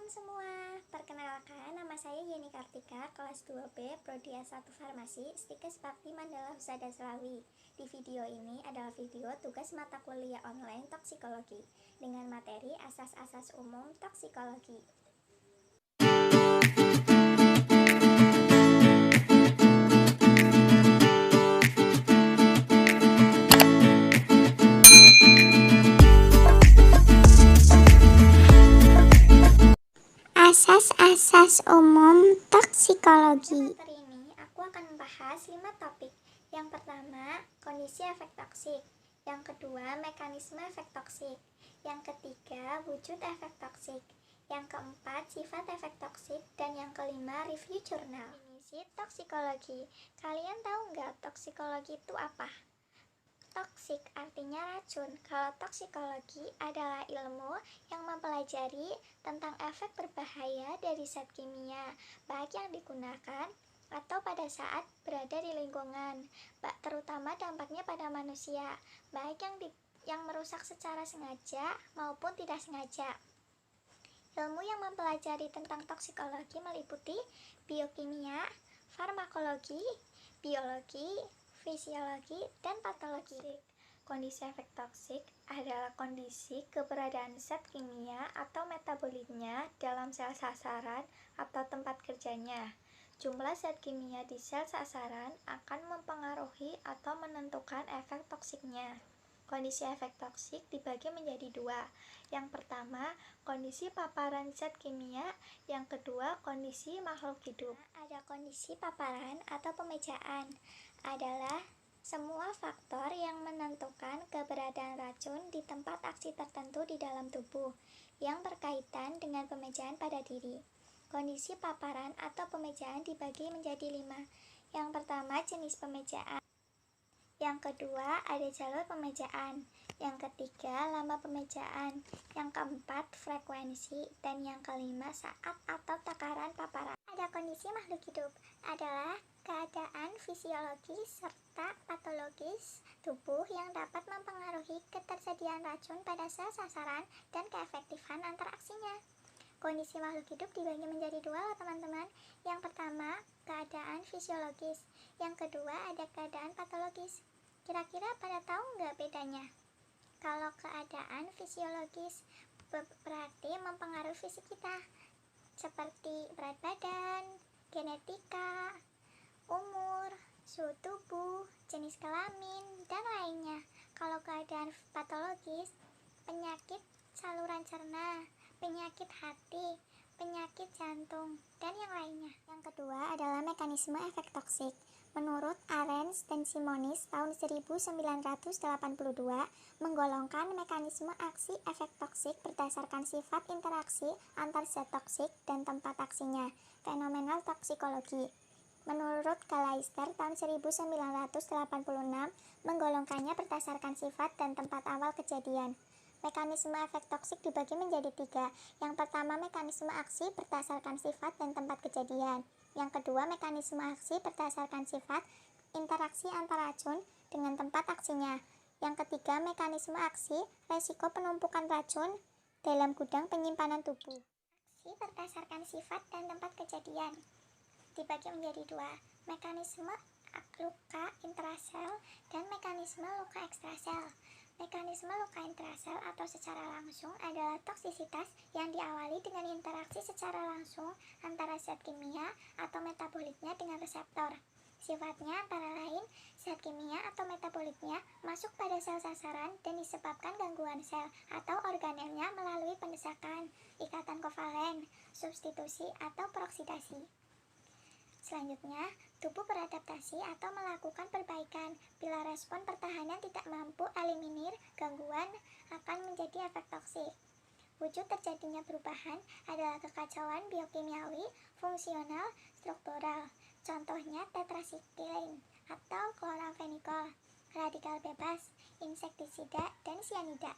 semua, perkenalkan nama saya Yeni Kartika, kelas 2B, Prodi S1 Farmasi, Stikes Bakti Mandala Husada Selawi. Di video ini adalah video tugas mata kuliah online toksikologi dengan materi asas-asas umum toksikologi. Asas-asas umum toksikologi. Pada materi ini aku akan membahas 5 topik. Yang pertama, kondisi efek toksik. Yang kedua, mekanisme efek toksik. Yang ketiga, wujud efek toksik. Yang keempat, sifat efek toksik. Dan yang kelima, review jurnal. Definisi toksikologi. Kalian tahu nggak toksikologi itu apa? Toksik artinya racun. Kalau toksikologi adalah ilmu yang mempelajari tentang efek berbahaya dari zat kimia, baik yang digunakan atau pada saat berada di lingkungan, terutama dampaknya pada manusia, baik yang merusak secara sengaja maupun tidak sengaja. Ilmu yang mempelajari tentang toksikologi meliputi biokimia, farmakologi, biologi, fisiologi, dan patologi. Kondisi efek toksik adalah kondisi keberadaan zat kimia atau metabolitnya dalam sel sasaran atau tempat kerjanya. Jumlah zat kimia di sel sasaran akan mempengaruhi atau menentukan efek toksiknya. Kondisi efek toksik dibagi menjadi dua. Yang pertama, kondisi paparan zat kimia. Yang kedua, kondisi makhluk hidup. Ada kondisi paparan atau pemejaan adalah semua faktor yang menentukan keberadaan racun di tempat aksi tertentu di dalam tubuh yang berkaitan dengan pemejaan pada diri. Kondisi paparan atau pemejaan dibagi menjadi 5. Yang pertama, jenis pemejaan. Yang kedua, ada jalur pemejaan. Yang ketiga, lama pemejaan. Yang keempat, frekuensi. Dan yang kelima, saat atau takaran paparan. Ada kondisi makhluk hidup adalah keadaan fisiologis serta patologis tubuh yang dapat mempengaruhi ketersediaan racun pada sel sasaran dan keefektifan interaksinya. Kondisi makhluk hidup dibagi menjadi dua loh teman-teman. Yang pertama, keadaan fisiologis. Yang kedua, ada keadaan patologis. Kira-kira pada tahu nggak bedanya? Kalau keadaan fisiologis berarti mempengaruhi fisik kita, seperti berat badan, genetika, umur, suhu tubuh, jenis kelamin, dan lainnya. Kalau keadaan patologis, penyakit saluran cerna, penyakit hati, penyakit jantung, dan yang lainnya. Yang kedua adalah mekanisme efek toksik. Menurut Arens dan Simonis tahun 1982 menggolongkan mekanisme aksi efek toksik berdasarkan sifat interaksi antar zat toksik dan tempat aksinya, fenomenal toksikologi. Menurut Galaister tahun 1986 menggolongkannya berdasarkan sifat dan tempat awal kejadian. Mekanisme efek toksik dibagi menjadi 3. Yang pertama, mekanisme aksi berdasarkan sifat dan tempat kejadian. Yang kedua, mekanisme aksi berdasarkan sifat interaksi antara racun dengan tempat aksinya. Yang ketiga, mekanisme aksi resiko penumpukan racun dalam gudang penyimpanan tubuh. Aksi berdasarkan sifat dan tempat kejadian dibagi menjadi 2. Mekanisme luka intrasel dan mekanisme luka ekstrasel. Mekanisme luka intrasel atau secara langsung adalah toksisitas yang diawali dengan interaksi secara langsung antara zat kimia atau metabolitnya dengan reseptor. Sifatnya antara lain, zat kimia atau metabolitnya masuk pada sel sasaran dan disebabkan gangguan sel atau organelnya melalui pendesakan, ikatan kovalen, substitusi, atau peroksidasi. Selanjutnya, tubuh beradaptasi atau melakukan perbaikan. Bila respon pertahanan tidak mampu eliminir gangguan, akan menjadi efek toksik. Wujud terjadinya perubahan adalah kekacauan biokimiawi, fungsional, struktural. Contohnya tetrasikilin atau kloralfenikol, radikal bebas, insektisida, dan sianida.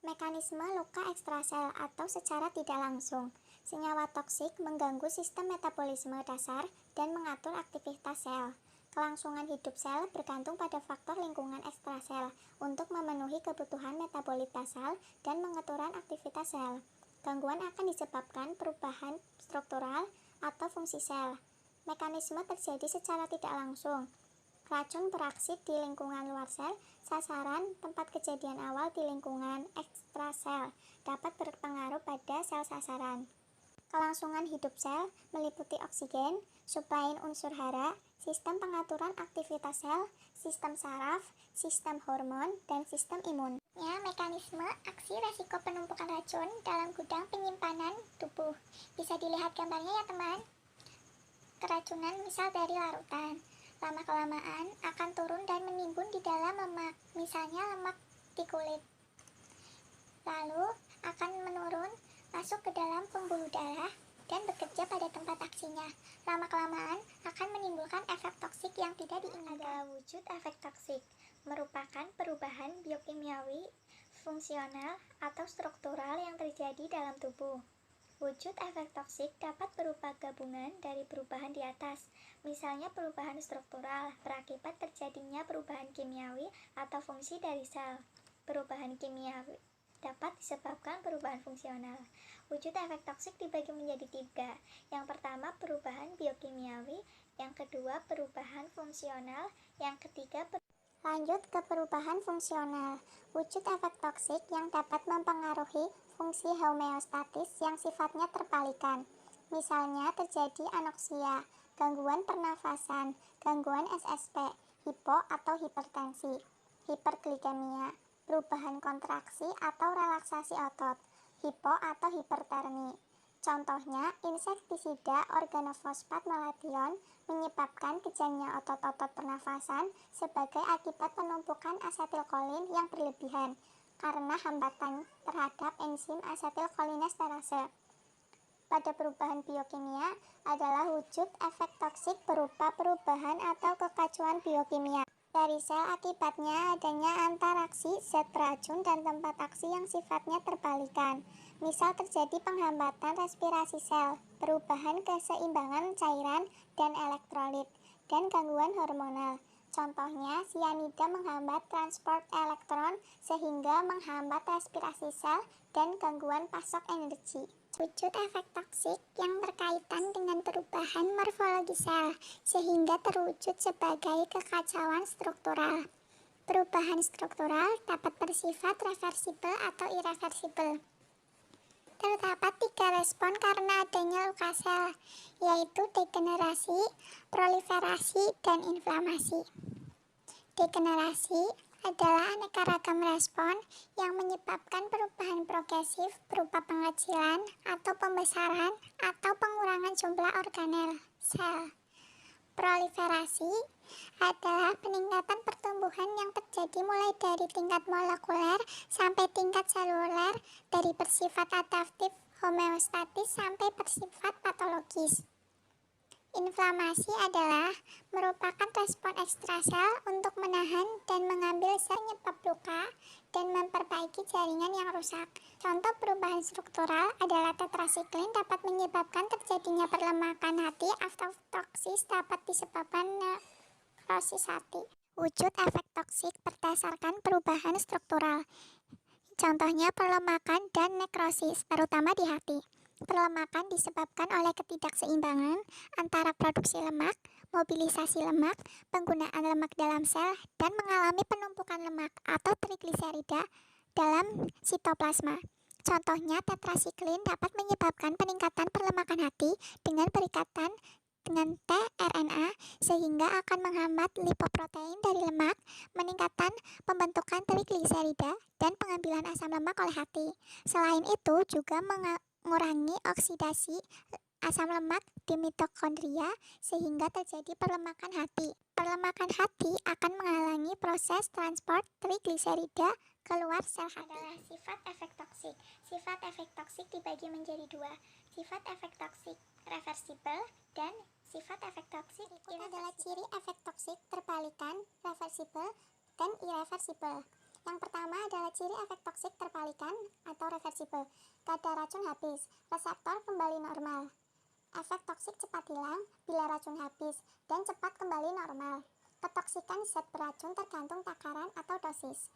Mekanisme luka ekstrasel atau secara tidak langsung. Senyawa toksik mengganggu sistem metabolisme dasar dan mengatur aktivitas sel. Kelangsungan hidup sel bergantung pada faktor lingkungan ekstrasel untuk memenuhi kebutuhan metabolit basal dan pengaturan aktivitas sel. Gangguan akan disebabkan perubahan struktural atau fungsi sel. Mekanisme terjadi secara tidak langsung. Racun beraksi di lingkungan luar sel, sasaran tempat kejadian awal di lingkungan ekstrasel dapat berpengaruh pada sel sasaran. Kelangsungan hidup sel meliputi oksigen, suplai unsur hara, sistem pengaturan aktivitas sel, sistem saraf, sistem hormon, dan sistem imun. Ya, mekanisme aksi resiko penumpukan racun dalam gudang penyimpanan tubuh. Bisa dilihat gambarnya ya teman. Keracunan misal dari larutan, lama-kelamaan akan turun dan menimbun di dalam lemak, misalnya lemak di kulit. Lalu akan menurun, masuk ke dalam pembuluh darah, dan bekerja pada tempat aksinya. Lama-kelamaan akan menimbulkan efek toksik yang tidak diinginkan. Adalah wujud efek toksik, merupakan perubahan biokimiawi, fungsional, atau struktural yang terjadi dalam tubuh. Wujud efek toksik dapat berupa gabungan dari perubahan di atas, misalnya perubahan struktural berakibat terjadinya perubahan kimiawi atau fungsi dari sel. Perubahan kimiawi dapat disebabkan perubahan fungsional. Wujud efek toksik dibagi menjadi 3. Yang pertama perubahan biokimiawi, yang kedua perubahan fungsional, yang ketiga Lanjut ke perubahan fungsional. Wujud efek toksik yang dapat mempengaruhi fungsi homeostatis yang sifatnya terpalikan. Misalnya terjadi anoksia, gangguan pernafasan, gangguan SSP, hipo atau hipertensi, hiperglikemia, perubahan kontraksi atau relaksasi otot, hipo atau hipertermi. Contohnya, insektisida organofosfat malation menyebabkan kejangnya otot-otot pernafasan sebagai akibat penumpukan asetilkolin yang berlebihan karena hambatan terhadap enzim asetilkolinesterase. Pada perubahan biokimia adalah wujud efek toksik berupa perubahan atau kekacauan biokimia dari sel akibatnya adanya antaraksi zat beracun dan tempat aksi yang sifatnya terbalikan. Misal terjadi penghambatan respirasi sel, perubahan keseimbangan cairan dan elektrolit, dan gangguan hormonal. Contohnya, sianida menghambat transport elektron sehingga menghambat respirasi sel dan gangguan pasok energi. Wujud efek toksik yang berkaitan dengan perubahan morfologi sel, sehingga terwujud sebagai kekacauan struktural. Perubahan struktural dapat bersifat reversibel atau irreversibel. Terdapat 3 respon karena adanya luka sel, yaitu degenerasi, proliferasi, dan inflamasi. Degenerasi adalah aneka ragam respon yang menyebabkan perubahan progresif berupa pengecilan atau pembesaran atau pengurangan jumlah organel sel. Proliferasi adalah peningkatan pertumbuhan yang terjadi mulai dari tingkat molekuler sampai tingkat seluler, dari bersifat adaptif homeostatis sampai bersifat patologis. Inflamasi adalah merupakan respon ekstrasel untuk menahan dan mengambil sel penyebab luka dan memperbaiki jaringan yang rusak. Contoh perubahan struktural adalah tetrasiklin dapat menyebabkan terjadinya perlemakan hati atau toksis dapat disebabkan nekrosis hati. Wujud efek toksik berdasarkan perubahan struktural. Contohnya perlemakan dan nekrosis, terutama di hati. Perlemakan disebabkan oleh ketidakseimbangan antara produksi lemak, mobilisasi lemak, penggunaan lemak dalam sel, dan mengalami penumpukan lemak atau trigliserida dalam sitoplasma. Contohnya tetrasiklin dapat menyebabkan peningkatan perlemakan hati dengan berikatan dengan tRNA sehingga akan menghambat lipoprotein dari lemak, meningkatkan pembentukan trigliserida dan pengambilan asam lemak oleh hati. Selain itu juga mengurangi oksidasi asam lemak di mitokondria sehingga terjadi perlemakan hati. Perlemakan hati akan menghalangi proses transport trigliserida keluar sel hati. Adalah sifat efek toksik. Sifat efek toksik dibagi menjadi 2. Sifat efek toksik reversibel dan sifat efek toksik ini adalah ciri efek toksik terpalikan, reversibel, dan irreversibel. Yang pertama adalah ciri efek toksik terpalikan atau reversibel. Kadar racun habis, reseptor kembali normal. Efek toksik cepat hilang bila racun habis dan cepat kembali normal. Ketoksikan zat beracun tergantung takaran atau dosis.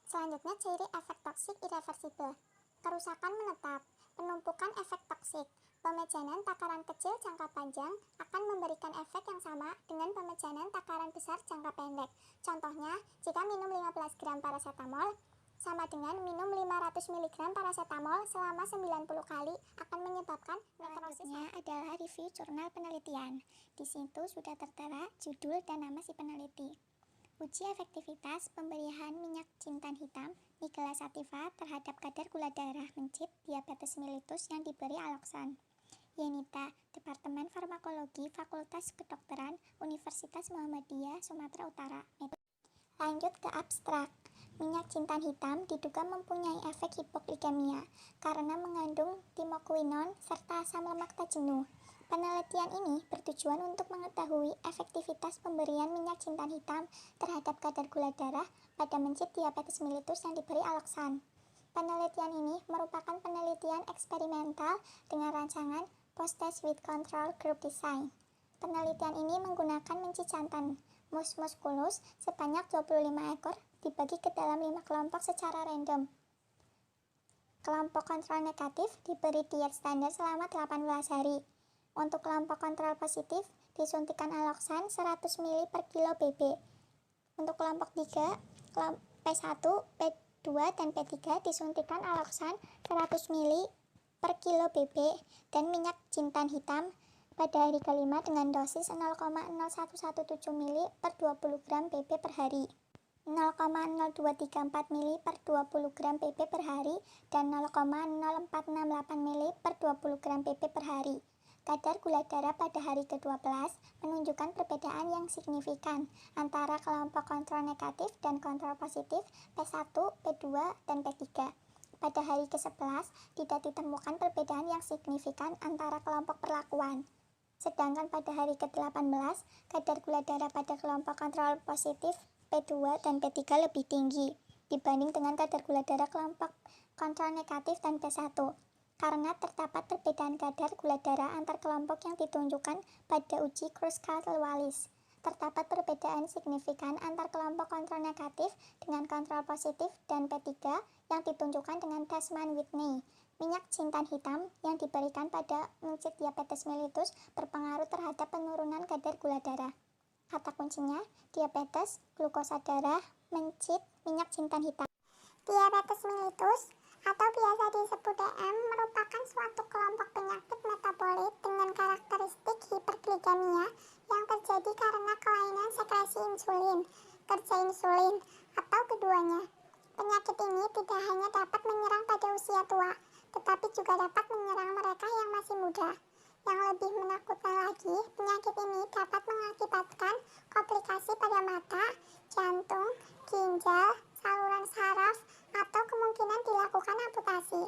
Selanjutnya ciri efek toksik irreversibel. Kerusakan menetap. Penumpukan efek toksik. Pemecahan takaran kecil jangka panjang akan memberikan efek yang sama dengan pemecahan takaran besar jangka pendek. Contohnya, jika minum 15 gram paracetamol sama dengan minum 500 mg paracetamol selama 90 kali akan menyebabkan nekrosis. Selanjutnya adalah review jurnal penelitian. Di situ sudah tertera judul dan nama si peneliti. Uji efektivitas pemberian minyak jintan hitam Nigella sativa terhadap kadar gula darah mencit diabetes mellitus yang diberi alloxan. Yenita, Departemen Farmakologi Fakultas Kedokteran Universitas Muhammadiyah Sumatera Utara. Lanjut ke abstrak. Minyak jintan hitam diduga mempunyai efek hipoglikemia karena mengandung timokuinon serta asam lemak tak jenuh. Penelitian ini bertujuan untuk mengetahui efektivitas pemberian minyak jintan hitam terhadap kadar gula darah pada mencit diabetes mellitus yang diberi alloxan. Penelitian ini merupakan penelitian eksperimental dengan rancangan post-test with control group design. Penelitian ini menggunakan mencit jantan mus musculus sebanyak 25 ekor dibagi ke dalam 5 kelompok secara random. Kelompok kontrol negatif diberi diet standar selama 18 hari. Untuk kelompok kontrol positif disuntikan alloxan 100 ml per kilo BB. Untuk kelompok 3, P1, P2, dan P3 disuntikan alloxan 100 ml per kilo BB dan minyak jintan hitam pada hari kelima dengan dosis 0,0117 ml per 20 gram BB per hari, 0,0234 ml per 20 gram BB per hari, dan 0,0468 ml per 20 gram BB per hari. Kadar gula darah pada hari ke-12 menunjukkan perbedaan yang signifikan antara kelompok kontrol negatif dan kontrol positif P1, P2, dan P3. Pada hari ke-11 tidak ditemukan perbedaan yang signifikan antara kelompok perlakuan. Sedangkan pada hari ke-18, kadar gula darah pada kelompok kontrol positif P2 dan P3 lebih tinggi dibanding dengan kadar gula darah kelompok kontrol negatif dan P1. Karena terdapat perbedaan kadar gula darah antar kelompok yang ditunjukkan pada uji Kruskal-Wallis. Terdapat perbedaan signifikan antar kelompok kontrol negatif dengan kontrol positif dan P3 yang ditunjukkan dengan tes Mann-Whitney. Minyak jintan hitam yang diberikan pada mencit diabetes mellitus berpengaruh terhadap penurunan kadar gula darah. Kata kuncinya, diabetes, glukosa darah, mencit, minyak jintan hitam. Diabetes mellitus atau biasa disebut DM merupakan suatu kelompok penyakit metabolit dengan karakteristik hiperglikemia yang terjadi karena kelainan sekresi insulin, kerja insulin, atau keduanya. Penyakit ini tidak hanya dapat menyerang pada usia tua, tetapi juga dapat menyerang mereka yang masih muda. Yang lebih menakutkan lagi, penyakit ini dapat mengakibatkan komplikasi pada mata, jantung, ginjal, saluran saraf, atau kemungkinan dilakukan amputasi.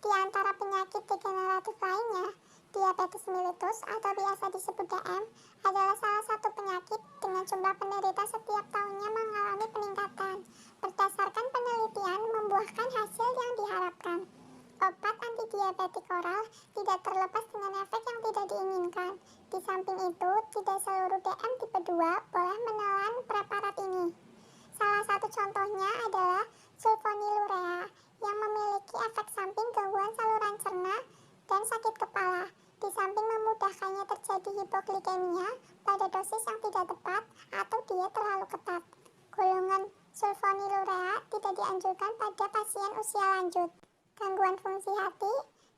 Di antara penyakit degeneratif lainnya, diabetes mellitus atau biasa disebut DM adalah salah satu penyakit dengan jumlah penderita setiap tahunnya mengalami peningkatan. Berdasarkan penelitian membuahkan hasil yang diharapkan. Obat antidiabetik oral tidak terlepas dengan efek yang tidak diinginkan. Di samping itu, tidak seluruh DM tipe 2 boleh menelan preparat ini. Salah satu contohnya adalah sulfonylurea yang memiliki efek samping gangguan saluran cerna dan sakit kepala. Di samping memudahkannya terjadi hipoglikemia pada dosis yang tidak tepat atau diet terlalu ketat. Golongan sulfonylurea tidak dianjurkan pada pasien usia lanjut. Gangguan fungsi hati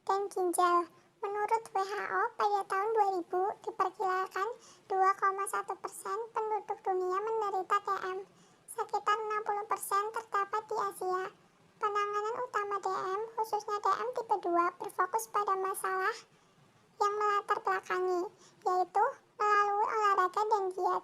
dan ginjal. Menurut WHO pada tahun 2000 diperkirakan 2,1% penduduk dunia menderita DM. Sekitar 60% terdapat di Asia. Penanganan utama DM, khususnya DM tipe 2, berfokus pada masalah yang melatar belakangi, yaitu melalui olahraga dan diet.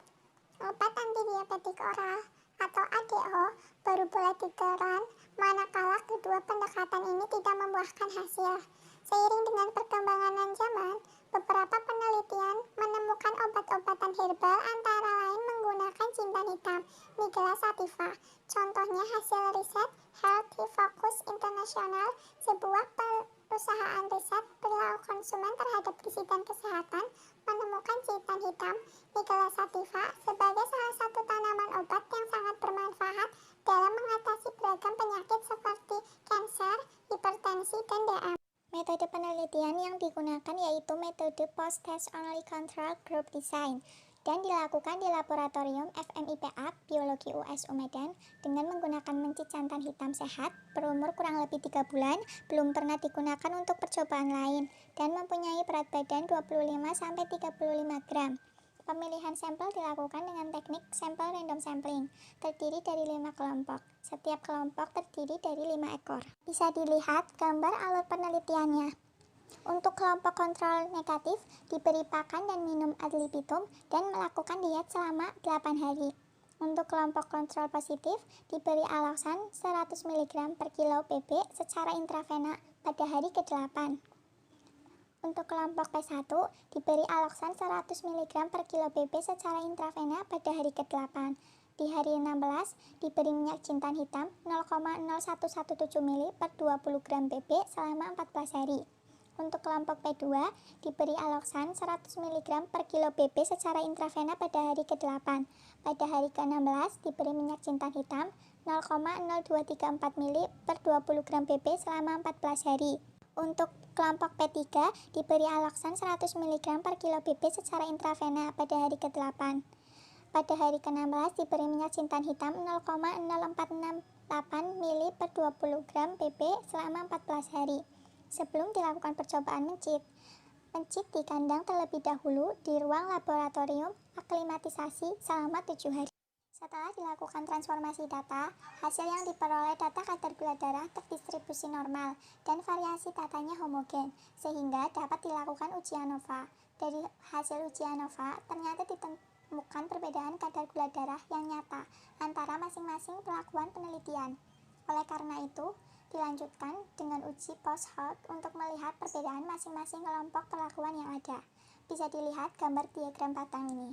Obat antidiabetik oral atau ADO baru boleh ditelan manakala kedua pendekatan ini tidak membuahkan hasil. Seiring dengan perkembangan zaman, beberapa penelitian menemukan obat-obatan herbal antara lain menggunakan jintan hitam, Nigella sativa. Contohnya hasil riset Healthy Focus International, sebuah perusahaan riset perilaku konsumen terhadap gizi dan kesehatan, menemukan jintan hitam, Nigella sativa, sebagai salah satu tanaman obat yang sangat bermanfaat dalam mengatasi beragam penyakit seperti kanker, hipertensi, dan DM. Metode penelitian yang digunakan yaitu metode Post-Test Only Control Group Design dan dilakukan di Laboratorium FMIPA Biologi USU Medan dengan menggunakan mencit jantan hitam sehat berumur kurang lebih 3 bulan, belum pernah digunakan untuk percobaan lain, dan mempunyai berat badan 25-35 gram. Pemilihan sampel dilakukan dengan teknik sampel random sampling, terdiri dari 5 kelompok. Setiap kelompok terdiri dari 5 ekor. Bisa dilihat gambar alur penelitiannya. Untuk kelompok kontrol negatif, diberi pakan dan minum ad libitum dan melakukan diet selama 8 hari. Untuk kelompok kontrol positif, diberi aloksan 100 mg per kilo BB secara intravena pada hari ke-8. Untuk kelompok P1, diberi aloksan 100 mg per kilo BB secara intravena pada hari ke-8. Di hari 16, diberi minyak jintan hitam 0,0117 ml per 20 gram BB selama 14 hari. Untuk kelompok P2, diberi aloksan 100 mg per kilo BB secara intravena pada hari ke-8. Pada hari ke-16, diberi minyak jintan hitam 0,0234 ml per 20 gram BB selama 14 hari. Untuk kelompok P3, diberi aloksan 100 mg per kilo BB secara intravena pada hari ke-8. Pada hari ke-16, diberi minyak jintan hitam 0,0468 ml per 20 gram BB selama 14 hari. Sebelum dilakukan percobaan mencit di kandang terlebih dahulu di ruang laboratorium aklimatisasi selama 7 hari. Setelah dilakukan transformasi data, hasil yang diperoleh data kadar gula darah terdistribusi normal dan variasi datanya homogen, sehingga dapat dilakukan uji ANOVA. Dari hasil uji ANOVA, ternyata ditemukan perbedaan kadar gula darah yang nyata antara masing-masing perlakuan penelitian. Oleh karena itu, dilanjutkan dengan uji post hoc untuk melihat perbedaan masing-masing kelompok perlakuan yang ada. Bisa dilihat gambar diagram batang ini.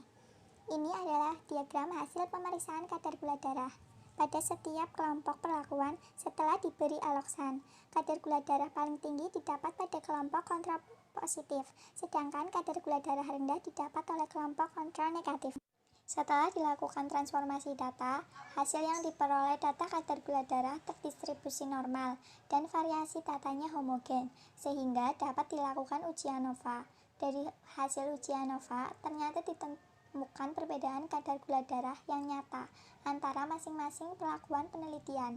Ini adalah diagram hasil pemeriksaan kadar gula darah. Pada setiap kelompok perlakuan setelah diberi aloksan, kadar gula darah paling tinggi didapat pada kelompok kontrol positif, sedangkan kadar gula darah rendah didapat oleh kelompok kontrol negatif. Setelah dilakukan transformasi data, hasil yang diperoleh data kadar gula darah terdistribusi normal dan variasi datanya homogen, sehingga dapat dilakukan uji ANOVA. Dari hasil uji ANOVA, ternyata ditemukan perbedaan kadar gula darah yang nyata antara masing-masing perlakuan penelitian.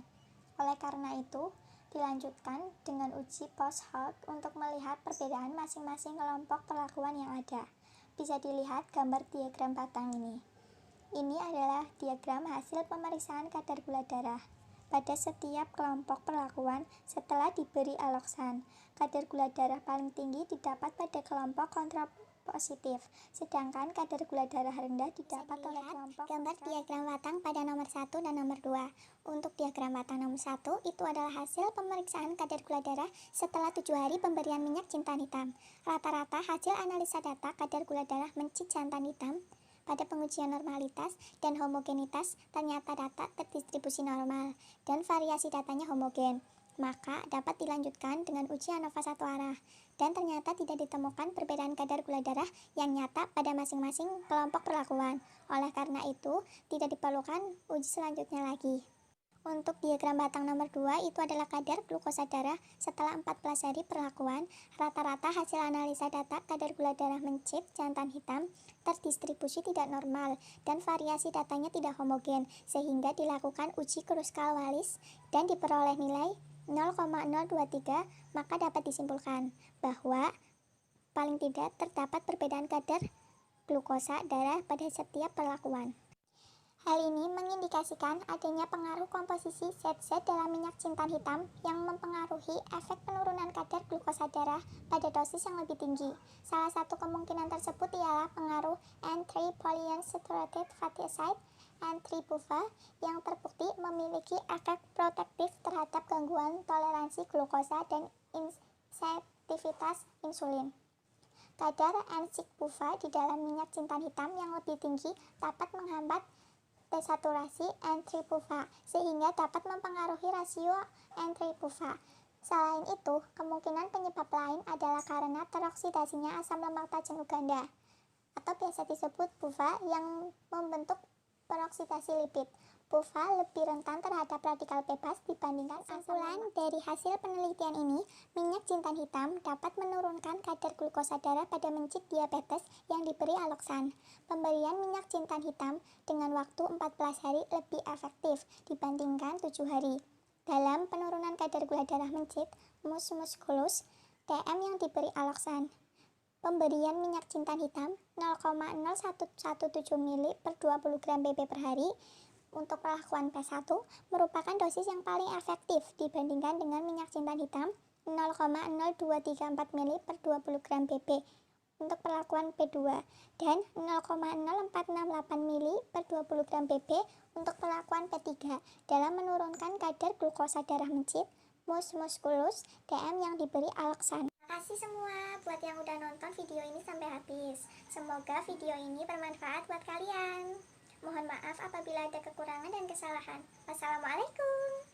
Oleh karena itu, dilanjutkan dengan uji post hoc untuk melihat perbedaan masing-masing kelompok perlakuan yang ada. Bisa dilihat gambar diagram batang ini. Ini adalah diagram hasil pemeriksaan kadar gula darah. Pada setiap kelompok perlakuan setelah diberi aloksan, kadar gula darah paling tinggi didapat pada kelompok kontrol positif, sedangkan kadar gula darah rendah didapat oleh kelompok gambar diagram batang pada nomor 1 dan nomor 2. Untuk diagram batang nomor 1, itu adalah hasil pemeriksaan kadar gula darah setelah 7 hari pemberian minyak jintan hitam. Rata-rata hasil analisa data kadar gula darah mencit jantan hitam pada pengujian normalitas dan homogenitas ternyata data terdistribusi normal dan variasi datanya homogen. Maka dapat dilanjutkan dengan uji ANOVA satu arah dan ternyata tidak ditemukan perbedaan kadar gula darah yang nyata pada masing-masing kelompok perlakuan. Oleh karena itu, tidak diperlukan uji selanjutnya lagi. Untuk diagram batang nomor 2, itu adalah kadar glukosa darah setelah 14 hari perlakuan. Rata-rata hasil analisa data kadar gula darah mencit jantan hitam terdistribusi tidak normal dan variasi datanya tidak homogen, sehingga dilakukan uji Kruskal-Wallis dan diperoleh nilai 0,023, maka dapat disimpulkan bahwa paling tidak terdapat perbedaan kadar glukosa darah pada setiap perlakuan. Hal ini mengindikasikan adanya pengaruh komposisi zat-zat dalam minyak jintan hitam yang mempengaruhi efek penurunan kadar glukosa darah pada dosis yang lebih tinggi. Salah satu kemungkinan tersebut ialah pengaruh N3 polyunsaturated fatty acid N3-PUFA yang terbukti memiliki efek protektif terhadap gangguan toleransi glukosa dan sensitivitas insulin. Kadar N6-PUFA di dalam minyak jintan hitam yang lebih tinggi dapat menghambat desaturasi N3-PUFA sehingga dapat mempengaruhi rasio N3-PUFA. Selain itu, kemungkinan penyebab lain adalah karena teroksidasinya asam lemak tajam uganda atau biasa disebut PUFA yang membentuk peroksidasi lipid. PUVA lebih rentan terhadap radikal bebas dibandingkan kesimpulan dari hasil penelitian ini, minyak jintan hitam dapat menurunkan kadar glukosa darah pada mencit diabetes yang diberi aloksan. Pemberian minyak jintan hitam dengan waktu 14 hari lebih efektif dibandingkan 7 hari. Dalam penurunan kadar gula darah mencit, mus musculus, TM yang diberi aloksan. Pemberian minyak jintan hitam 0,0117 ml per 20 gram BB per hari untuk perlakuan P1 merupakan dosis yang paling efektif dibandingkan dengan minyak jintan hitam 0,0234 ml per 20 gram BB untuk perlakuan P2 dan 0,0468 ml per 20 gram BB untuk perlakuan P3 dalam menurunkan kadar glukosa darah mencit, mus musculus, DM yang diberi aloksan. Terima kasih semua buat yang udah nonton video ini sampai habis. Semoga video ini bermanfaat buat kalian. Mohon maaf apabila ada kekurangan dan kesalahan. Wassalamualaikum.